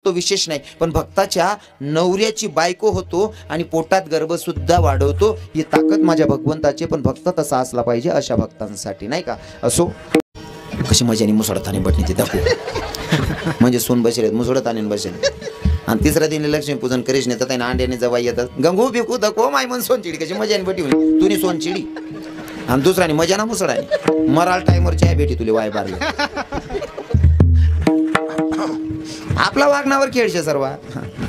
तो विशेष नाही, पण भक्ताच्या नवऱ्याची बायको होतो आणि पोटात गर्भ सुद्धा वाढवतो. ही ताकद माझ्या भगवंताची, पण भक्त तसा असला पाहिजे अशा भक्तांसाठी, नाही का? असो, कशी मजाने मुसळताने बटणी ते दाखवू म्हणजे सोन बसले मुसळताने बसले. आणि तिसऱ्या दिनी लक्ष्मी पूजन करीश नेतात आणि अंड्याने जवाई येतात. गंगू बिकू दको माय मन सोनचिडी कशी मजाने बटी होईल तुनी सोनचिडी आणि दुसऱ्याने मजाना मुसळाने मराल टाइमवर चहा भेटी तुले वाय बारले. आपला वागण्यावर खेळशे सर्व,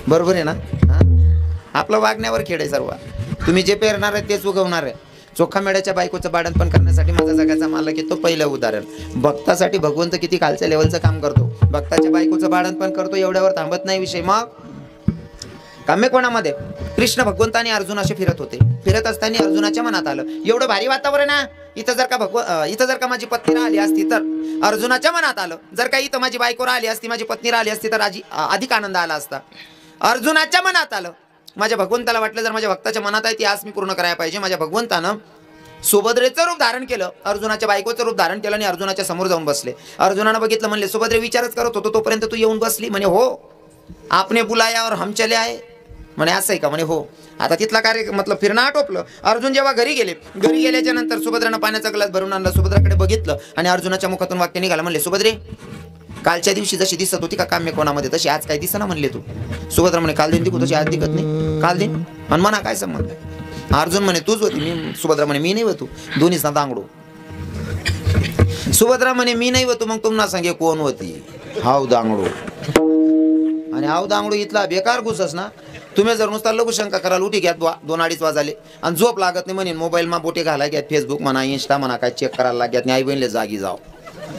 बरोबर आहे ना? आपलं वागण्यावर खेळ आहे सर्व. तुम्ही जे पेरणार आहे तेच उगवणार आहे. चोखा मेड्याच्या बायकोचं बाळंतपण करण्यासाठी माझा जगाचा मालक येतो. पहिलं उदाहरण, भक्तासाठी भगवंत किती खालच्या लेवलचं काम करतो. भक्ताच्या बायकोचं बाळंतपण करतो, एवढ्यावर थांबत नाही विषय. मग काम्य कोणामध्ये कृष्ण भगवंत आणि अर्जुन असे फिरत होते. फिरत असताना अर्जुनाच्या मनात आलं, एवढं भारी वातावरण आहे, इथं जर का माझी पत्नी राहिली असती तर. अर्जुनाच्या मनात आलं, जर का इथं माझी बायको राहिली असती, माझी पत्नी राहिली असती तर अधिक आनंद आला असता. अर्जुनाच्या मनात आलं, माझ्या भगवंताला वाटलं जर माझ्या भक्ताच्या मनात आहे ती आज मी पूर्ण करायला पाहिजे. माझ्या भगवंतानं सुभद्रेचं रूप धारण केलं, अर्जुनाच्या बायकोचं रूप धारण केलं आणि अर्जुनाच्या समोर जाऊन बसले. अर्जुनानं बघितलं, म्हणले सुभद्रे विचारच करत होतो तोपर्यंत तू येऊन बसली. म्हणे हो, आपने बुलाया और हम चले आए. म्हणे असं आहे का? म्हणे हो. आता तिथला कार्य मतलब फिरणं आटोपलं. अर्जुन जेव्हा घरी गेल्याच्या नंतर सुभद्रानं पाण्याचा ग्लास भरून आणला, सुभद्राकडे बघितलं आणि अर्जुनाच्या मुखातून वाक्य निघालं, म्हणले सुभद्रे कालच्या दिवशी जशी दिसत होती का काम्य कोणामध्ये तशी आज काय दिसना म्हणले तू. सुभद्रा म्हणे काल दिन दिखू तशी आज दिखत नाही. काल दिन आणि म्हणा काय संबंध? अर्जुन म्हणे तूच होती. मी सुभद्रा म्हणे मी नाही होतो. दोन्हीच ना दांगडो. सुभद्रा म्हणे मी नाही होतो. मग तुम्हाला सांगे कोण होती? हाव दांगडो. आणि हाव दांगडो इथला बेकार घुसस ना. तुम्ही जर नुसता लघुशंका कराल, उठी घ्या 2-2:30 वाजले आणि झोप लागत नाही म्हणे मोबाईल मा बोटे घाला घ्या, फेसबुक म्हणा इंस्टा म्हणा काय चेक करायला लाग्यात नाही, आई बहिणीला जागी जाव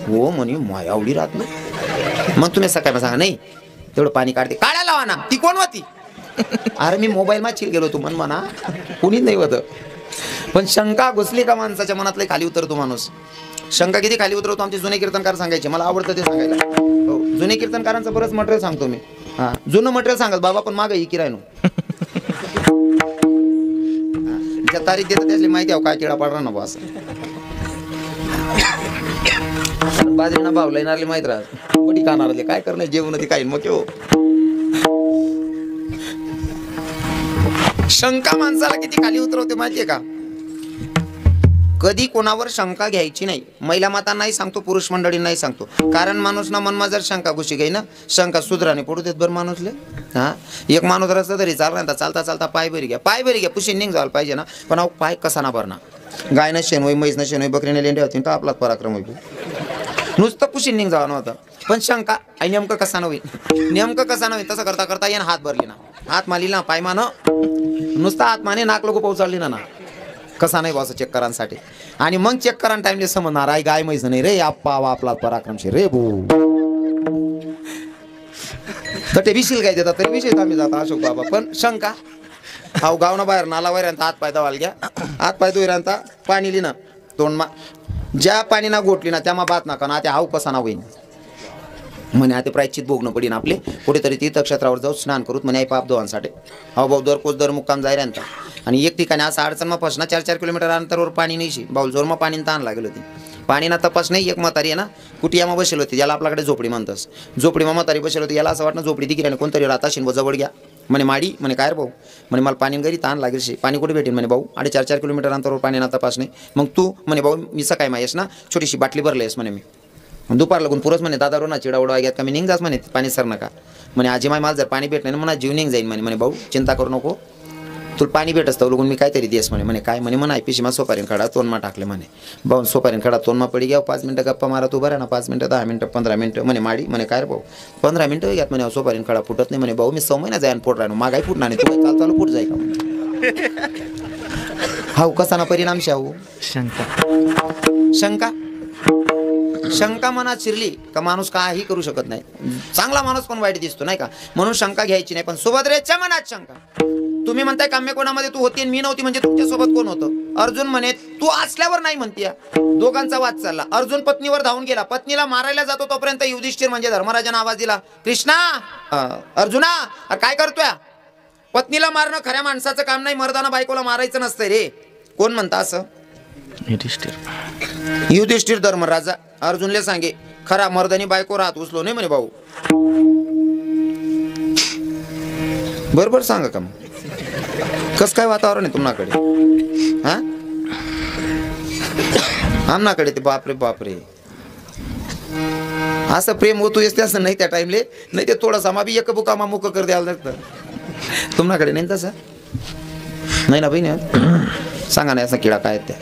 हो म्हणे माया आवडी राहत नाही. मग तुम्ही सकाळी सांगा नाही तेवढं पाणी काढते, काढायला लावा ना. ती कोण होती? अरे मी मोबाईल मा चिल गेलो. तू म्हणा कुणीच नाही होतं. पण शंका घुसली का माणसाच्या मनातले खाली उतरतो माणूस. शंका किती खाली उतरवतो आमचे जुने कीर्तनकार सांगायचे, मला आवडतं ते सांगायला. हो, जुने कीर्तनकारांचं बरंच मटेरियल सांगतो मी. हा, जुनं मटेरियल सांगत बाबा, पण मागं ही किरायनो ज्या तारीख देतात त्यातली माहिती आहे काय किडा पडणार ना बा. असं बाजरीना भाव लाईनारले माहित राहत मोठी कानारले काय करणार जेवण ती काही मग हो. शंका माणसाला किती खाली उतरवते माहितीये का? कधी कोणावर शंका घ्यायची नाही. महिला मातांनाही सांगतो, पुरुष मंडळींनाही सांगतो. कारण माणूस ना मनमा जर शंका घुशी गई ना, शंका सुधराने पडू देत बरं माणूसले. हा, एक माणूस रस्ता तरी चालता चालता पाय बरी घ्या पुशी निघ जायला पाहिजे ना. पण अहो पाय कसा ना भरना. गाय न शेण होई, म्हैस न शेण होई, बकरीने लेंडे होती तर आपलाच पराक्रम होईल. नुसतं पुशी निघ जावं नव्हतं. पण शंका आई नेमकं कसा न होईल तसं करता करता येणं हात भरली ना, हात मारली ना, पाय मान नुसता हात माने नाक लोक पोचाळली ना कसा नाही बॉस चेक करांसाठी. आणि मग चेक करा टाइमले समजणार आई गाय म्हैस नाही रे, आप्पा आपला पराक्रमशी रे भू. तर ते विशील काय देतात तरी विषय आम्ही जाता अशोक बाबा. पण शंका हाव गावना बाहेर नाला वैरांता हात पाय दवाल घ्या, हात पाय दोयरांता पाणी लिना तोंडमा ज्या पाणी ना गोटली ना त्यामा बात नका ना. त्या हाव कसा ना होईन म्हणे आता प्रायचित भोगणं पडीन आपले. कुठेतरी तीर्थक्षेत्रावर जाऊ स्नान करूत म्हणे आई पाप दोहांसाठी. हाव भाऊ दर मुक्काम जाय राहता. आणि एक ठिकाणी असं अडचण फसना 4-4 किलोमीटर अंतरावर पाणी नाही. भाऊ जोरमा पाणी ताण लागेल होती. पाणी ना तपास नाही. एक म्हातारी आहे ना कुटियामा बसेल होती, ज्याला आपल्याकडे झोपडी म्हणतस. झोपडीमा म्हातारी बसेल होती. याला असं वाटतं झोपडी दिकी कोणतरी राहता शिन जवळ घ्या म्हणे माडी. म्हणे काय रे भाऊ? म्हणे मला पाणी घरी ताण लागेल शे. पाणी कुठे भेटेल? म्हणे भाऊ 4.5 किलोमीटर अंतरावर पाणी ना तपास नाही. मग तू म्हणे भाऊ मी सकाळी माहीस ना छोटीशी बाटली भरलेस म्हणे मी. दुपार लागून पुरच म्हणे दादा रोना चिडा उडवा घ्यात का मी निघ जास म्हणे पाणी सर नका. म्हणे आजी माय मला जर पाणी भेटणार म्हणा जीव निघ जाईन म्हणे. भाऊ चिंता करू नको, तुला पाणी भेटस तर लगून मी काहीतरी देस म्हणे. म्हणे काय? म्हणे म्हणा पिशीमा सोपारीन खडा तोंडमा टाकले म्हणे. भाऊ सोपारीन खडा तोंडमा पडी घ्या, 5 मिनिटं गप्पा मारा तू बरं ना, 5 मिनिटं 10 मिनिटं 15 मिनिटं म्हणे माडी. म्हणे काय रे भाऊ 15 मिनिटं घ्यात म्हणे सोपारीन खडा फुटत नाही म्हणे. भाऊ मी 6 महिना जाईन पोट राहणं मागाई फुटणार नाही, तू चालू फुट जाय का म्हणे. हाव कसा ना परिणाम शाहू शंका मनात शिरली का माणूस काही करू शकत नाही. चांगला माणूस पण वाईट दिसतो नाही का. म्हणून शंका घ्यायची नाही. पण सुभद्रेच्या मनात शंका. तुम्ही म्हणताय काम्य कोणामध्ये तू होती आणि मी नव्हती म्हणजे तुमच्यासोबत कोण होतं? अर्जुन म्हणे तू असल्यावर नाही म्हणतीय. दोघांचा वाद चालला. अर्जुन पत्नीवर धावून गेला. पत्नीला मारायला जातो तोपर्यंत युधिष्ठिर म्हणजे धर्मराजाने आवाज दिला, कृष्णा अर्जुना काय करतोय? पत्नीला मारणं खऱ्या माणसाचं काम नाही. मर्दाना बायकोला मारायचं नसतंय रे. कोण म्हणता असं? युधिष्ठिर धर्मराजा अर्जुनले सांगे खरा मर्दानी बायको राहत उचलो नाही म्हणे भाऊ. बरोबर सांगा का मग? कसं काय वातावरण आहे तुम्हाकडे? हा आमनाकडे ते बापरे बापरे, असं प्रेम होतो असते असं नाही त्या टाइमले, नाही ते थोडासा मा बी एक बुका मा मुक कर द्यायला लागतं. तुम्हाकडे नाही तसं? नाही ना बहिणी, सांगा नाही असा किडा काय त्या.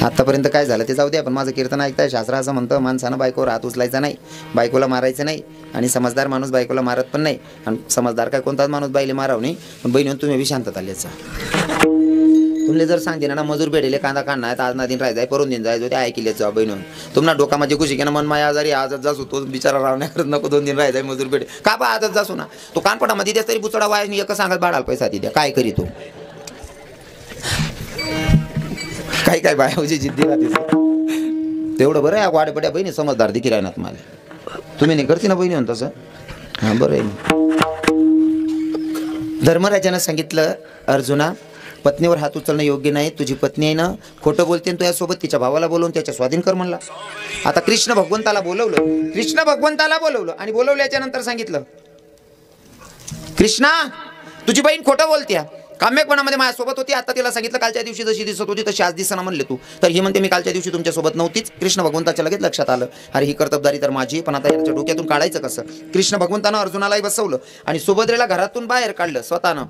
आतापर्यंत काय झालं ते जाऊ द्या, पण माझं कीर्तन ऐकताय. शास्त्र असं म्हणतं, माणसानं बायकोवर हात उचलायचा नाही, बायकोला मारायचं नाही, आणि समजदार माणूस बायकोला मारत पण नाही. आणि समजदार काय कोणताच माणूस बाईले माराव नाही. पण बहिणी तुम्ही बी शांतता आल्याचा. तुमले जर सांगते ना मजूर भेटेले कांदा काढणार आज ना दिन राहायचं परून दिन जायचं ते ऐकले जा बहिणी. तुम्हाला डोका माझी खुशी की ना मन माया आजारी आजच जासू तो बिचारा राहण्याकरत नको 2 दिन राहायचं मजूर भेटे का बा आजच जासू ना. तो कानपटामध्ये द्या तरी बुचडा वाया एक सांगत बाळाला पैसा द्या काय करी तो. काही काय बायाची जिद्दी राहते तेवढं बरं आहे. वाड्यापड्या बहिणी समजदार देखील राहणार मला. तुम्ही नाही करते ना बहिणी म्हणून तसं. हां बरं आहे. धर्मराजानं सांगितलं, अर्जुना पत्नीवर हात उचलणं योग्य नाही. तुझी पत्नी आहे ना खोटं बोलते, तुझ्यासोबत तिच्या भावाला बोलवून त्याच्या स्वाधीन कर म्हणला. आता कृष्ण भगवंताला बोलवलं आणि बोलवल्याच्या नंतर सांगितलं, कृष्णा तुझी बहीण खोटं बोलते, काम्यकपणामध्ये माझ्यासोबत होती. आता तिला सांगितलं कालच्या दिवशी जशी दिसत होती तशी आज दिसना म्हणले तू. तर ही म्हणते मी कालच्या दिवशी तुमच्यासोबत नव्हतीच. कृष्ण भगवंताच्या लगेच लक्षात आलं, अरे ही कर्तबदारी तर माझी, पण आता याच्या डोक्यातून काढायचं कसं. कृष्ण भगवंतानं अर्जुनालाही बसवलं आणि सुभद्रेला घरातून बाहेर काढलं. स्वतःनं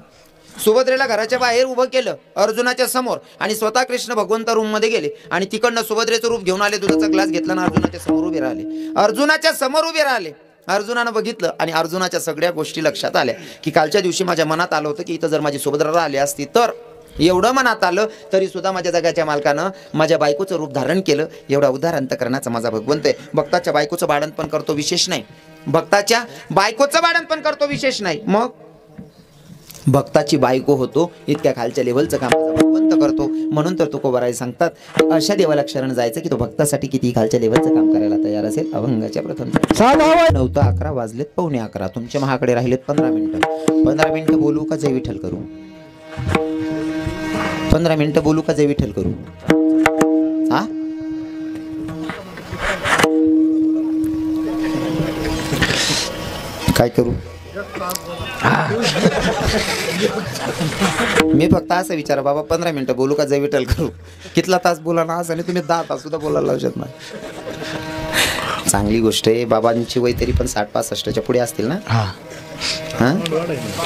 सुभद्रेला घराच्या बाहेर उभं केलं अर्जुनाच्या समोर, आणि स्वतः कृष्ण भगवंत रूम मध्ये गेले आणि तिकडनं सुभद्रेचं रूप घेऊन आले. दुधाचा ग्लास घेतला आणि अर्जुनाच्या समोर उभे राहिले. अर्जुनानं बघितलं आणि अर्जुनाच्या सगळ्या गोष्टी लक्षात आल्या की कालच्या दिवशी माझ्या मनात आलं होतं की इथं जर माझी सुभद्रा आली असती तर. एवढं मनात आलं तरी सुद्धा माझ्या जगाच्या मालकानं माझ्या बायकोचं रूप धारण केलं. एवढा उदार अंतकरणाचा माझा भगवंत आहे. भक्ताच्या बायकोचं भाडण पण करतो विशेष नाही. मग भक्ताची बायको होतो इतक्या खालच्या लेवलचं काम भगवंत करतो. म्हणून तर तुकोबाराय सांगतात, अशा देवाला शरण जायचं की तो भक्तासाठी किती खालच्या लेवलचं काम करायला तयार असेल. अभंगाच्या प्रथम 9:11 वाजलेत, 9:15. तुमच्या महाकडे राहिलेत 15 मिनिटं. 15 मिनिटं बोलू का जय विठ्ठल करू? 15 मिनिटं बोलू का जय विठ्ठल करू? हा काय करू? मी फक्त असं विचारा बाबा 15 मिनिटं बोलू का जय विठ्ठल करू? कितला तास बोला ना असं, आणि तुम्ही 10 तास सुद्धा बोलायला लावू शकत नाही. चांगली गोष्ट आहे. बाबांची वय तरी पण 60-65च्या पुढे असतील ना? हां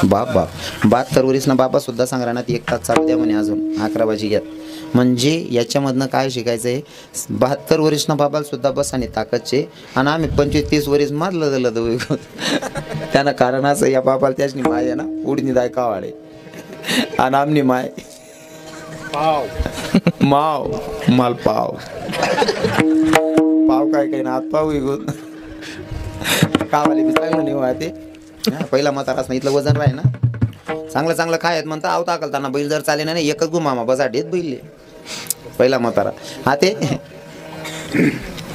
बाप 72 वर्ष ना बाबा सुद्धा संग्रहात 1 तास चालू द्या म्हणे, अजून 11 वाजी घ्यात. म्हणजे याच्यामधनं काय शिकायचं आहे? 72 वर्ष ना बाबाला सुद्धा बस आणि ताकदचे, आणि आम्ही 25-30 वर्ष मारलं झालं. त्यांना कारण असं, या बाबाला त्याच माय आहे ना उडणी दाय कावाडे, आणि आमनी माय माल पाव काय काही ना हात पाव विकून कावाले बी चांगलं नाही वाहते. पहिला म्हातारास ना इथलं वजन राही ना चांगलं खायत म्हणता आवता अकल त्यांना बैल जर चाले नाही एकच गुमामा बसा डेत बैल पहिला म्हातारा. हा ते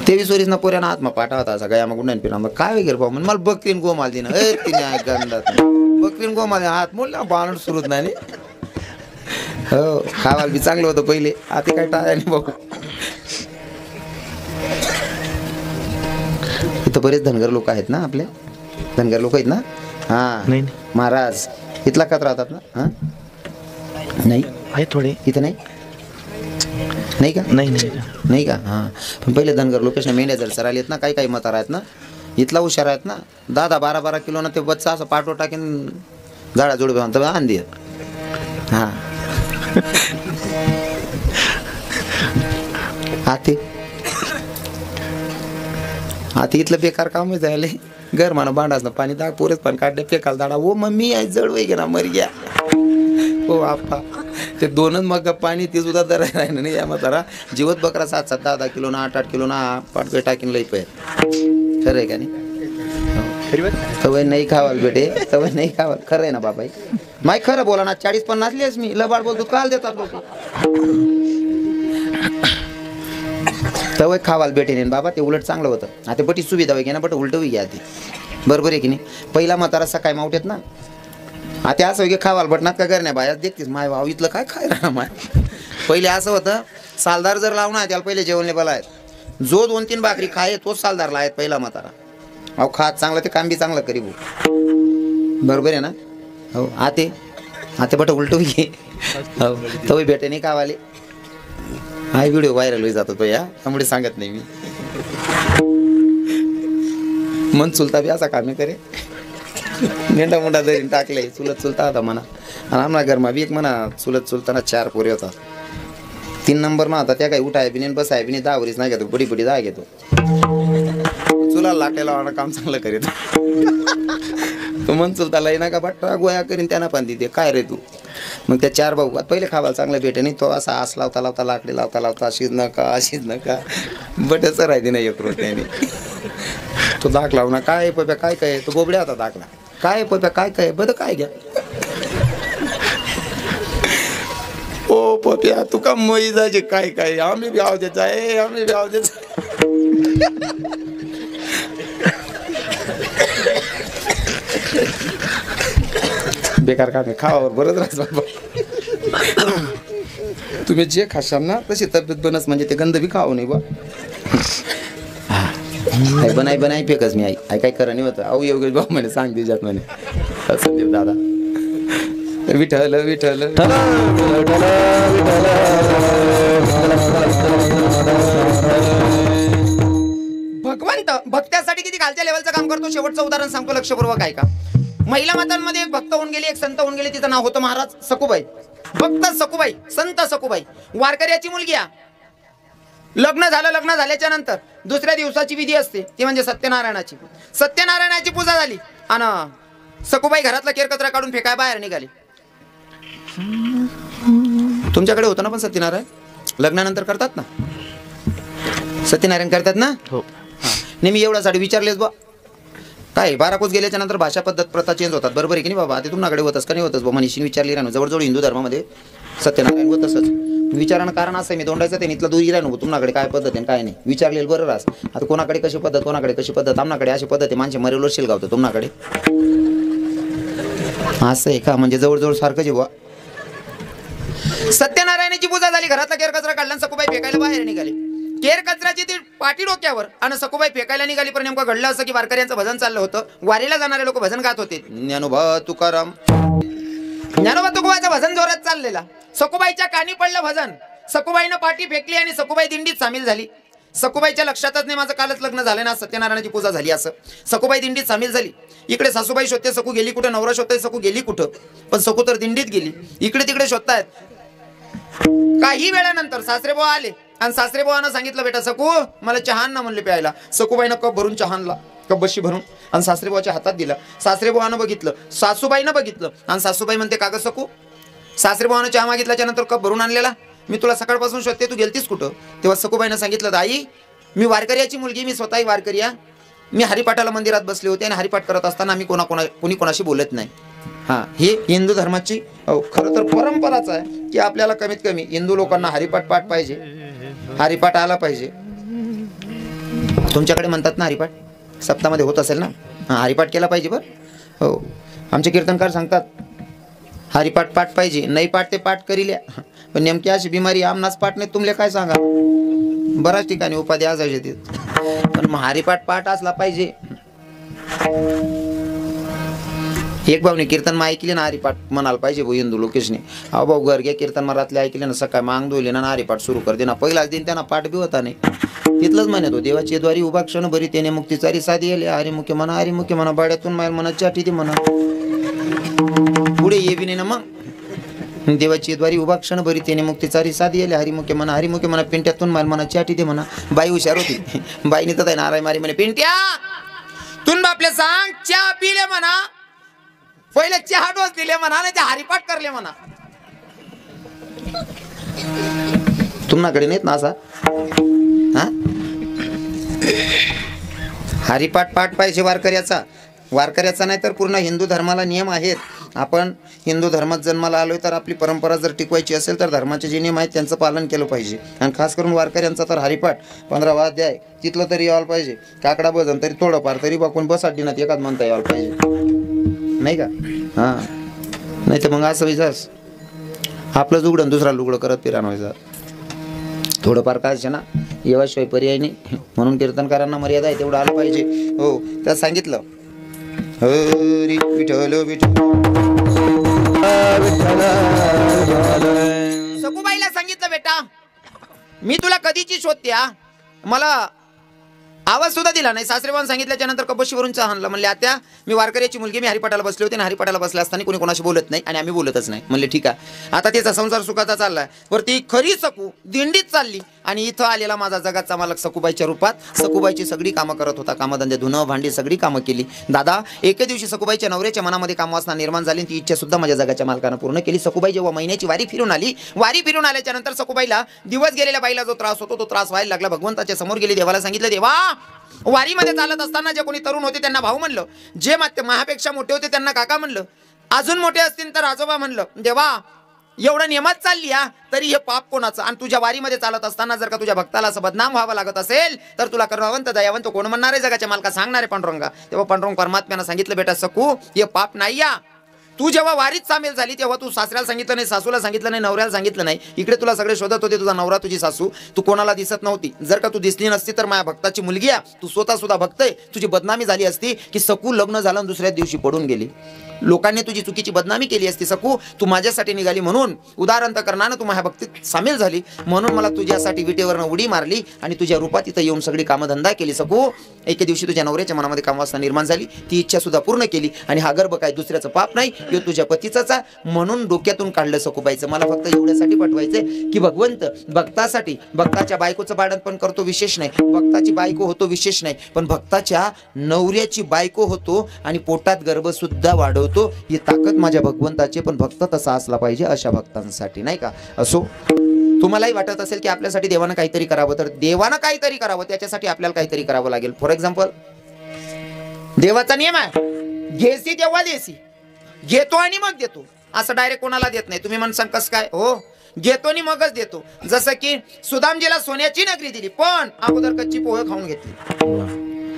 23 वर्ष ना पोऱ्यानं हातमा पाठा होता असा गया मग गुंडाने पिना मग काय वगैरे भाऊ म्हणजे मला बकरीन गोमाल दिना तिने गंधात बकरीन गोमाल हात मोडला बाण सुरूच नाही. हो खावाल बी चांगलं होतं पहिले, आता काय टाळ्या नाही भाऊ. इथं बरेच धनगर लोक आहेत ना, आपले धनगर लोक आहेत ना. हा महाराज इथला कत राहतात ना? हा नाही आहे थोडे इथं नाही का? नाही का? हां पण पहिले धनगर लोकेशन मेंढ्या जर सरायला ना काही मतार आहेत ना इथला हुशार आहेत ना, 10-12 किलो ना ते बच्चा असं पाठो टाकीन झाडा जोड म्हणतो आणली. हां आता इथलं बेकार काम झाले. घर म्हणा भांडाच ना पाणी दाग पोरेच पण काढले फेकाल दाडा ओ मम्मी आहे जड वय गेला मर गया हो आपा ते 2च मग पाणी ते सुद्धा दर राहिलं नाही. या म्हातारा जीवत बकरा 7-10 किलो ना 8-8 किलो ना पाटवे टाकीन लई पे खरं आहे का नाही? तवय नाही खावाल बेटे, तवय नाही खावाल. खरं आहे ना बाबाई? माय खरं बोला ना 40-50 लिहेस मी लबाड बोलतो काल देतात लोक. तवय खावाल बेटे नाही बाबा, ते उलट चांगलं होतं. आता बटी सुविधा वगैरे ना बट उलट घ्या ती बरोबर आहे की नाही? पहिला म्हातारा सकाळी मावठ्यात ना आता असं वगैरे खावाल बटनात का करण्या बाया देखतीस माय भाऊ इथलं काय खायला माय. पहिले असं होतं सालदार जर लावणार त्याला पहिले जेवणले बला आहेत, जो 2-3 भाकरी खाय तोच सालदारला आहेत पहिला म्हातारा. अहो खात चांगलं ते काम बी चांगलं करी भाऊ. 2-3 भाकरी खाय तोच सालदारला आहेत. पहिला म्हातारा. आता असं होतं सालदार जर लावणार त्याला पहिले जेवणले बला आहेत, जो 2-3 भाकरी खाय तोच सालदारला आहेत पहिला म्हातारा. बरोबर आहे ना? हो आते बट उलटू घे. हो तो भेटे नाही का वाले. हा व्हिडिओ व्हायरल होई जातो तो या, त्यामुळे सांगत नाही मी. मन चुलता बी असा कामे करे, मेंढा मुंडा जरी टाकले चुलत चुलता होता म्हणा. आणि आम्हाला घरमा बी एक म्हणा चुलत चुलताना 4 पोरे होता. 3 नंबर ना होता त्या काही उठाय बी नाही बसाय बी नाही. 10 वरीच नाही घेतो, बडी बडी 10 घेतो. चुला लाटेला वाणा काम चांगलं करीत. तो मन चुलताला ना का बट्टा गोया करीन त्यांना पण तिथे काय रे तू. मग त्या 4 भाऊ पहिले खावायला चांगलं भेटे नाही. तो असा आस लावता लावता लाकडे लावता लावता अशीच नका बटच राहते नाही एक रोज त्याने. तो दाख लावू ना काय पप्या काय काय. तो बोबड्या होता दाखला काय पप्या काय काय बरं काय घ्या. ओ पप्या तुका मई जायचे काय काय आम्ही बी आवदेच आहे आम्ही बी आवदेच. बेकार काम आहे. खावावर बरंच राहत बाबा. तुम्ही जे खाशाल ना तशी तब्येत बनस म्हणजे ते गंध बी खाऊ नाही बा. बनाई फेकच मी आई काय करा नाही होतं. अहो योगेश भाऊ म्हणे सांग दिजात म्हणे. संदीप दादा विठ्ठल विठ्ठल भगवंत भक्त्यासाठी किती खालच्या लेवलचं काम करतो. शेवटचं उदाहरण सांगतो लक्षपूर्वक ऐका. महिला मातांमध्ये एक भक्त होऊन गेली, एक संत होऊन गेली. तिचं नाव होतं महाराज सखुबाई. भक्त सखुबाई, संत सखुबाई, वारकऱ्याची मुलगी. लग्न झाल्याच्या नंतर दुसऱ्या दिवसाची विधी असते ती म्हणजे सत्यनारायणाची पूजा झाली आणि सखुबाई घरातला केरकचरा काढून फेकाय बाहेर निघाली. तुमच्याकडे होतं ना पण सत्यनारायण लग्नानंतर करतात ना. सत्यनारायण करतात ना. हो नेहमी एवढ्यासाठी विचारलेच बा काय 12 कोस गेल्याच्या नंतर भाषा पद्धत प्रथा चेंज होतात. बरोबर आहे की नाही बाबा. ते तुमच्याकडे होतच का नाही होतच बा मनीषीने विचारली राहणं. जवळजवळ हिंदू धर्मामध्ये सत्यनारायण होत तसंच. विचारानं कारण असं आहे मी दोंडायचं ते इथला दूर राहणं तुमच्याकडे काय पद्धत आहे काय नाही विचारलेलं बरं रास. आता कोणाकडे कशी पद्धत आमनाकडे अशी पद्धत आहे. माणसे मरेलो शिलगावतं तुमच्याकडे असं आहे का. म्हणजे जवळजवळ सारखंच आहे बुवा. सत्यनारायणाची पूजा झाली, घरातला केर कचरा काढला, सखुबाई फेकायला बाहेर निघाली. केर कचऱ्याची ती पाठी डोक्यावर आणि सखुबाई फेकायला निघाली. पण नेमकं घडलं असं की वारकऱ्यांचं भजन चाललं होतं. वारीला जाणारे लोक भजन गात होते. ज्ञानोबा तुकाराम ज्ञानोबा तुकोबाचं भजन जोरात चाललेला. सखुबाईच्या कानी पडलं भजन. सखुबाईनं पाठी फेकली आणि सखुबाई दिंडीत सामील झाली. सखुबाईच्या लक्षातच नाही माझं कालच लग्न झालं ना सत्यनारायणाची पूजा झाली असं. सखुबाई दिंडीत सामील झाली. इकडे सासूबाई शोधते सखू गेली कुठं, नवरा शोधते सखू गेली कुठं. पण सखू तर दिंडीत गेली. इकडे तिकडे शोधतायत. काही वेळानंतर सासरेबुवा आले आणि सासरेबुवानं सांगितलं बेटा सखू मला चहा आण ना म्हणले प्यायला. सखुबाईनं कप भरून चहा आणला, कप बशी भरून आणि सासरेबुवाच्या हातात दिला. सासरेबुवानं बघितलं, सासूबाईनं बघितलं आणि सासूबाई म्हणते कागद सखू. सासरेबुवानं चहा मागितल्याच्या नंतर कप भरून आणलेला. मी तुला सकाळपासून शोधते तू गेलतीस कुठं. तेव्हा सखुबाईनं सांगितलं आई मी वारकऱ्याची मुलगी, मी स्वतःही वारकरी. मी हरिपाठाला मंदिरात बसले होते आणि हरिपाठ करत असताना आम्ही कोणी कोणाशी बोलत नाही. हां हे हिंदू धर्माची खरं तर परंपराच आहे की आपल्याला कमीत कमी हिंदू लोकांना हरिपाठ पाठ पाहिजे, हरिपाठ आला पाहिजे. तुमच्याकडे म्हणतात ना हरिपाठ सप्ताहामध्ये होत असेल ना. हां हरिपाठ केला पाहिजे बरं. हो आमचे कीर्तनकार सांगतात हरिपाठ पाठ पाहिजे. नाही पाठ ते पाठ करील्या. पण नेमकी अशी बिमारी आमनाच पाठ नाही तुमले काय सांगा. बऱ्याच ठिकाणी उपाधी असायचे ते. पण मग हरिपाठ पाठ असला पाहिजे. एक भाऊने कीर्तन मा ऐकले ना हरिपाठ म्हणाल पाहिजे भाऊ हिंदू लोकेशने. अहो भाऊ घर घ्या कीर्तन मा रातले ऐकले ना सकाळी मांग धुले ना हरिपाठ सुरू कर दे ना. पहिलाच दिन त्यांना पाठ बी होता नाही. तिथलंच म्हणत हो देवाची द्वारी उभा क्षण भरी त्याने मुक्तीचारी साधी येले. हरिमुखे म्हणा बाड्यातून मायल म्हणा चाटी दे म्हणा. पुढे ये बी नाही ना मग. देवाची द्वारी उभा क्षण भरी त्याने मुक्तीचारी साधी येले. हरिमुखे म्हणा पिंट्यातून मायल म्हणा चाटी दे म्हणा. बाई हुशार होती. बाईने तर नाराय मारी म्हणे पिंट्या तुन बापले सांग चहा पिले म्हणा. पहिले चहा डोस दिले म्हणा नाही ते हरिपाठ करले म्हणा. तुमच्याकडे नाहीत ना असा. हा हरिपाठ पाठ पाहिजे वारकऱ्याचा नाही तर पूर्ण हिंदू धर्माला नियम आहेत. आपण हिंदू धर्मात जन्माला आलोय तर आपली परंपरा जर टिकवायची असेल तर धर्माचे जे नियम आहेत त्यांचं पालन केलं पाहिजे. आणि खास करून वारकऱ्यांचा तर हरिपाठ 15 वाद्याय तिथलं तरी यायला पाहिजे. काकडा भजन तरी थोडंफार तरी बाकून बसाट दिनात एकाच म्हणता यायला पाहिजे नाही का. हां नाही तर मग असं विचास आपलंच उघडं दुसरा लुगडं करत फिरायला व्हायचं. थोडंफार काय ना येवाशिवाय पर्याय नाही. म्हणून कीर्तनकारांना मर्यादा आहे तेवढं आलं पाहिजे. हो त्यात सांगितलं हरी विठ्ठल विठ्ठल. सखूबाईला सांगितलं बेटा मी तुला कधीची शोधते हा. मला आवाज सुद्धा दिला नाही. सासरेबान सांगितल्याच्या नंतर कबशीवरून चहा आणलं. म्हणले आत्या मी वारकऱ्याची मुलगी, मी हरिपाठाला बसले होते आणि हरिपाठाला बसले असताना कोणी कोणाशी बोलत नाही आणि आम्ही बोलतच नाही. म्हणले ठीक आहे. आता त्याचा संसार सुखाचा चाललाय. वरती खरी सकू दिंडीत चालली आणि इथं आलेला माझा जगाचा मालक सखूबाईच्या रूपात सखूबाईची सगळी कामं करत होता. कामधंदे धुणं भांडी सगळी कामं केली. दादा एके दिवशी सखूबाईच्या नवऱ्याच्या मनामध्ये कामवासना निर्माण झाली. ती इच्छा सुद्धा माझ्या जगाच्या मालकानं पूर्ण केली. सखूबाई जेव्हा महिन्याची वारी फिरून आली, वारी फिरून आल्याच्या नंतर सखूबाईला दिवस गेलेल्या बाईला जो त्रास होतो तो त्रास व्हायला लागला. भगवंताच्या समोर गेली, देवाला सांगितलं देवा वारीमध्ये चालत असताना जे कोणी तरुण होते त्यांना भाऊ म्हणलं, जे महापेक्षा मोठे होते त्यांना काका म्हणलं, अजून मोठे असतील तर आजोबा म्हणलं. देवा एवढं नियमात चालली हा तरी हे पाप कोणाचं? आणि तुझ्या वारीमध्ये चालत असताना जर का तुझ्या भक्ताला असं बदनाम व्हावं लागत असेल तर तुला करुणावंत दयावंत कोण म्हणणार आहे जगाच्या मालका? सांगणारे पांडुरंगा. तेव्हा पांडुरंग परमात्म्यानं सांगितलं बेटा सकू हे पाप नाही या. तू जेव्हा वारीत सामील झाली तेव्हा तू सासऱ्याला सांगितलं नाही, सासूला सांगितलं नाही, नवऱ्याला सांगितलं नाही. इकडे तुला सगळे शोधत होते, तुझा नवरा तुझी सासू, तू कोणाला दिसत नव्हती. जर का तू दिसली नसती तर माझ्या भक्ताची मुलगी आहे, तू स्वतः सुद्धा भक्त आहे, तुझी बदनामी झाली असती की सकू लग्न झालं दुसऱ्या दिवशी पडून गेली. लोकांनी तुझी चुकीची बदनामी केली असती. सकू तू माझ्यासाठी निघाली म्हणून उदाहरण करणानं तू माझ्या भक्तीत सामील झाली म्हणून मला तुझ्यासाठी विटेवरनं उडी मारली आणि तुझ्या रूपात इथं येऊन सगळी कामधंदा केली. सकू एके दिवशी तुझ्या नवऱ्याच्या मनामध्ये कामवासना निर्माण झाली, ती इच्छा सुद्धा पूर्ण केली आणि हा गर्भ काय दुसऱ्याचं पाप नाही, हे तुझ्या पतीचाच म्हणून डोक्यातून काढलं सखूबाईचं. मला फक्त एवढ्यासाठी पाठवायचंय की भगवंत भक्तासाठी भक्ताच्या बायकोचं भांडण पण करतो विशेष नाही, भक्ताची बायको होतो विशेष नाही, पण भक्ताच्या नवऱ्याची बायको होतो आणि पोटात गर्भ सुद्धा वाढवतो. ही ताकद माझ्या भगवंताची. पण भक्त तसा असला पाहिजे अशा भक्तांसाठी, नाही का? असो तुम्हालाही वाटत असेल की आपल्यासाठी देवानं काहीतरी करावं, तर देवानं काहीतरी करावं त्याच्यासाठी आपल्याला काहीतरी करावं लागेल. फॉर एक्झाम्पल देवाचा नियम आहे घेसी तेव्हा देसी, घेतो आणि मग देतो. असं डायरेक्ट कोणाला देत नाही. तुम्ही म्हणसान कसं काय? हो घेतो आणि मगच देतो. जसं की सुदामजीला सोन्याची नगरी दिली पण अगोदर कच्ची पोहे खाऊन घेतली.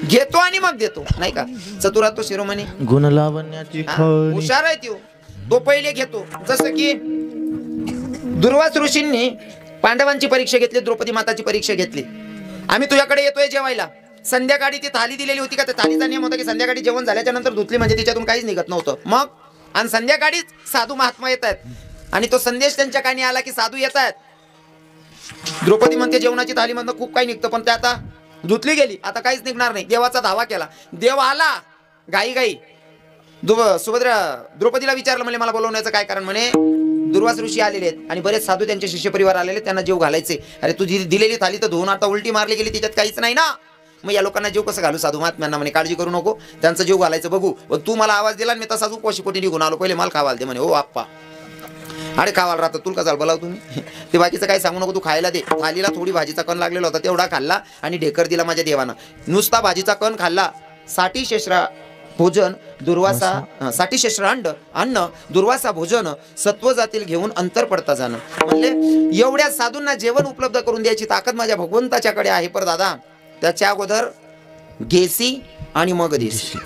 घेतो आणि मग देतो, नाही का? चतुरात तो शिरोमणी गुण लावण्याची हुशार आहे तो पहिले घेतो. जसं की दुर्वास ऋषींनी पांडवांची परीक्षा घेतली, द्रौपदी माताची परीक्षा घेतली. आम्ही तुझ्याकडे येतोय जेवायला. संध्याकाळी ती थाली दिलेली होती का? त्या थालीचा नियम होता की संध्याकाळी जेवण झाल्याच्या नंतर धुतली म्हणजे तिच्यातून काहीच निघत नव्हतं. मग आणि संध्याकाळीच साधू महात्मा येत आहेत आणि तो संदेश त्यांच्या कानी आला की साधू येत आहेत. द्रौपदी म्हणते जेवणाची थालीमधनं खूप काही निघतं पण ते आता धुतली गेली, आता काहीच निघणार नाही. देवाचा धावा केला. देव आला गाई गाई. सुभद्रा द्रौपदीला विचारलं म्हणजे मला बोलवण्याचं काय कारण? म्हणे दुर्वास ऋषी आलेले आहेत आणि बरेच साधू त्यांचे शिष्य परिवार आलेले, त्यांना जेव घालायचे. अरे तुझी दिलेली थाली तर धुवून आता उलटी मारली गेली, त्याच्यात काहीच नाही ना. मग या लोकांना जीव कसं घालू? साधू महात्म्यांना म्हणे काळजी करू नको, त्यांचं जीव घालायचं बघू. तू मला आवाज दिला मी तसाच उपाशी पोटी निघून आलो. पहिले मला खावाल दे म्हणे. हो आप्पा अरे खावाल राहतं तुला का चाल बोलाव तुम्ही ते बाकीचं काही सांगू नको, तू खायला दे. थालीला थोडी भाजीचा कण लागलेला होता तेवढा खाल्ला आणि ढेकर दिला माझ्या देवानं. नुसता भाजीचा कण खाल्ला. 60 शेषरा भोजन दुर्वासा 60 शेषरा अन्न दुर्वासा भोजन सत्व जातील घेऊन अंतर पडता जाणं. म्हणले एवढ्या साधूंना जेवण उपलब्ध करून द्यायची ताकद माझ्या भगवंताच्याकडे आहे. पर दादा त्याच्या अगोदर घेसी आणि मग देसी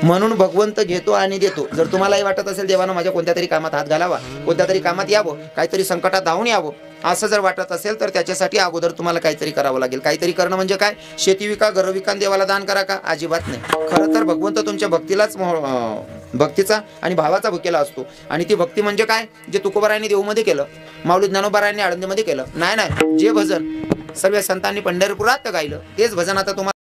म्हणून भगवंत घेतो आणि देतो. जर तुम्हालाही वाटत असेल देवानं माझ्या कोणत्या तरी कामात हात घालावा, कोणत्या तरी कामात यावं, काहीतरी संकटात धावून यावं असं जर वाटत असेल तर त्याच्यासाठी अगोदर तुम्हाला काहीतरी करावं लागेल. काहीतरी करणं म्हणजे काय? शेती विका, घर विका, देवाला दान करा का? अजिबात नाही. खरं तर भगवंत तुमच्या भक्तीलाच भक्तीचा आणि भावाचा भुकेला असतो. आणि ती भक्ती म्हणजे काय? जे तुकोबारायांनी देऊमध्ये केलं, माऊली ज्ञानोबारायांनी आळंदीमध्ये केलं. नाही जे भजन सर्व संतांनी पंढरपुरात गायलं तेच भजन आता तुम्हाला